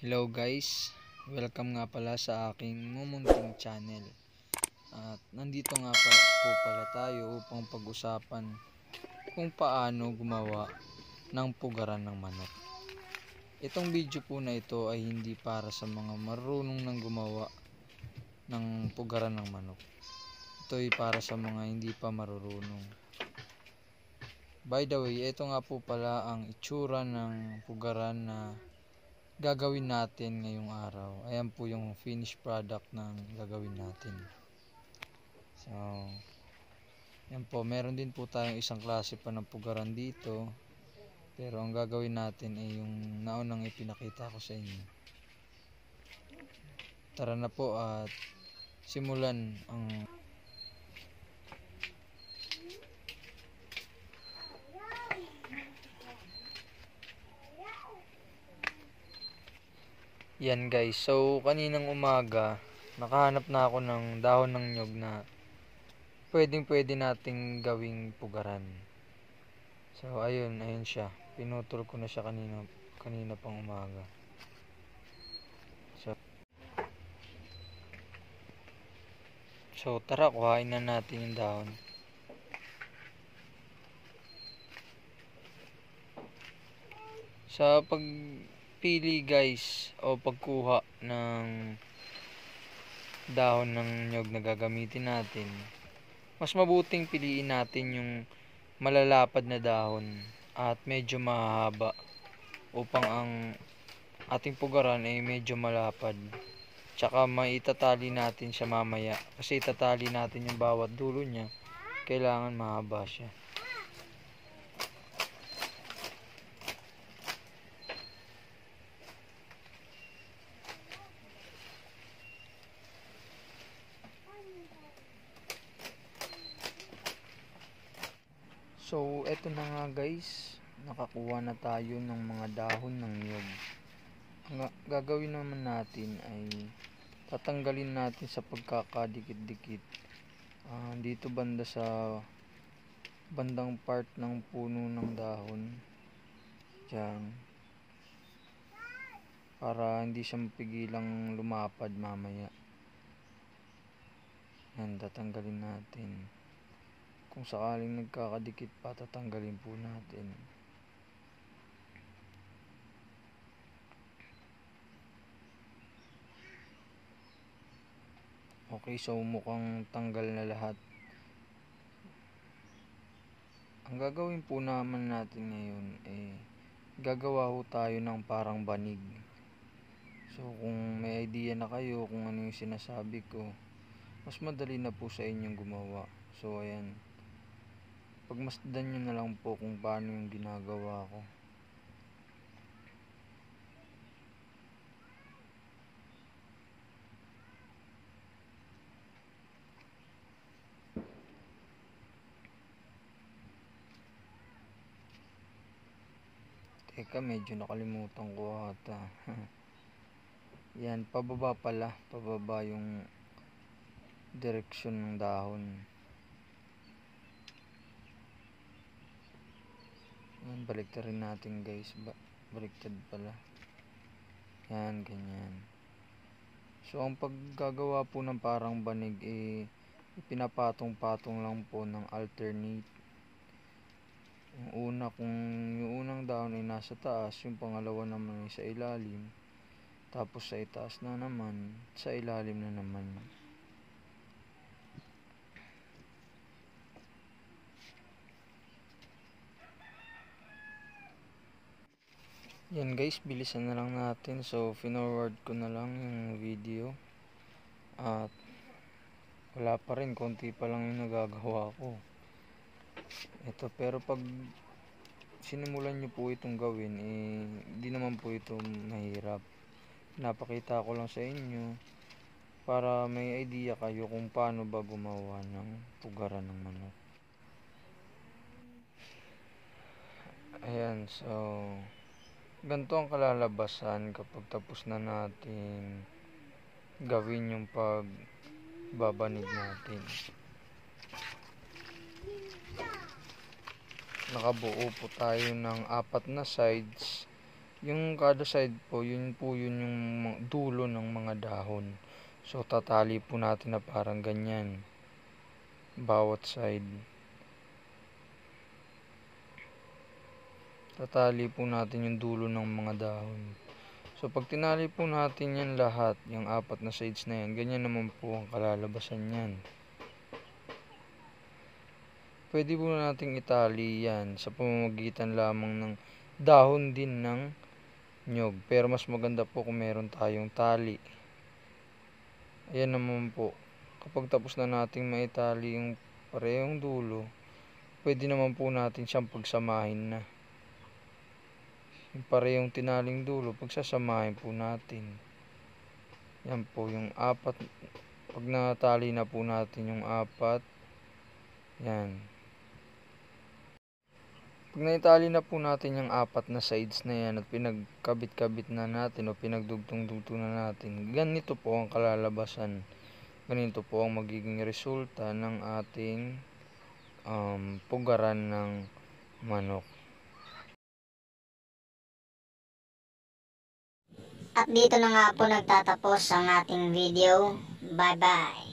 Hello guys, welcome nga pala sa aking mumunting channel. At nandito nga po pala tayo upang pag-usapan kung paano gumawa ng pugaran ng manok. Itong video po na ito ay hindi para sa mga marunong nang gumawa ng pugaran ng manok. Ito ay para sa mga hindi pa marurunong. By the way, ito nga po pala ang itsura ng pugaran na gagawin natin ngayong araw. Ayan po yung finished product ng gagawin natin. So, yan po. Meron din po tayong isang klase pa ng pugaran dito. Pero ang gagawin natin ay yung naunang ipinakita ko sa inyo. Tara na po at simulan ang yan guys. So, kaninang umaga, nakahanap na ako ng dahon ng nyog na pwede nating gawing pugaran. So, ayun siya. Pinutol ko na siya kanina pang umaga. So, tara, kuhain na natin yung dahon. Sa pagpili guys o pagkuha ng dahon ng nyog na gagamitin natin, mas mabuting piliin natin yung malalapad na dahon at medyo mahaba upang ang ating pugaran ay medyo malapad. Tsaka maitatali natin siya mamaya kasi itatali natin yung bawat dulo niya, kailangan mahaba siya. So, eto na nga guys, nakakuha na tayo ng mga dahon ng nyog. Ang gagawin naman natin ay tatanggalin natin sa pagkakadikit-dikit dito banda sa bandang part ng puno ng dahon dyan, para hindi siya mapigilang lumapad mamaya. Yan, tatanggalin natin. Kung sakaling nagkakadikit pa, tatanggalin po natin. Okay, so mukhang tanggal na lahat. Ang gagawin po naman natin ngayon gagawa ho tayo ng parang banig. So kung may idea na kayo kung ano yung sinasabi ko, mas madali na po sa inyong gumawa. So ayan, pagmasdan nyo na lang po kung paano yung ginagawa ko. Teka, medyo nakalimutan ko ata. Yan, pababa pala. Pababa yung direksyon ng dahon. Yan, baliktad rin natin guys. Baliktad pala. Yan, ganyan. So, ang paggagawa po ng parang banig ipinapatong-patong lang po ng alternate. Yung unang dahon ay nasa taas, yung pangalawa naman ay sa ilalim. Tapos sa itaas na naman, sa ilalim na naman. Yan guys, bilisan na lang natin. So, forward ko na lang yung video. At wala pa rin, konti pa lang yung nagagawa ko. Ito, pero pag sinimulan nyo po itong gawin, hindi naman po ito mahirap. Napakita ko lang sa inyo para may idea kayo kung paano ba gumawa ng pugaran ng manok. Ayan, so ganito ang kalalabasan kapag tapos na natin gawin yung pagbabanig natin. Nakabuo po tayo ng 4 na sides Yung kada side po, yun yung dulo ng mga dahon. So tatali po natin na parang ganyan bawat side. Tatali po natin yung dulo ng mga dahon. So pag tinali po natin yan lahat, yung 4 na sides na yan, ganyan naman po ang kalalabasan yan. Pwede po nating itali yan sa pamamagitan lamang ng dahon din ng nyog. Pero mas maganda po kung meron tayong tali. Ayan naman po. Kapag tapos na nating maitali yung parehong dulo, pwede naman po natin siyang pagsamahin na. Yung parehong tinaling dulo, pagsasamahin po natin. Yan po yung 4. Pag natali na po natin yung 4, yan. Pag naitali na po natin yung 4 na sides na yan at pinagkabit-kabit na natin o pinagdugtong-dugtong na natin, ganito po ang kalalabasan. Ganito po ang magiging resulta ng ating pugaran ng manok. At dito na nga po nagtatapos ang ating video. Bye-bye!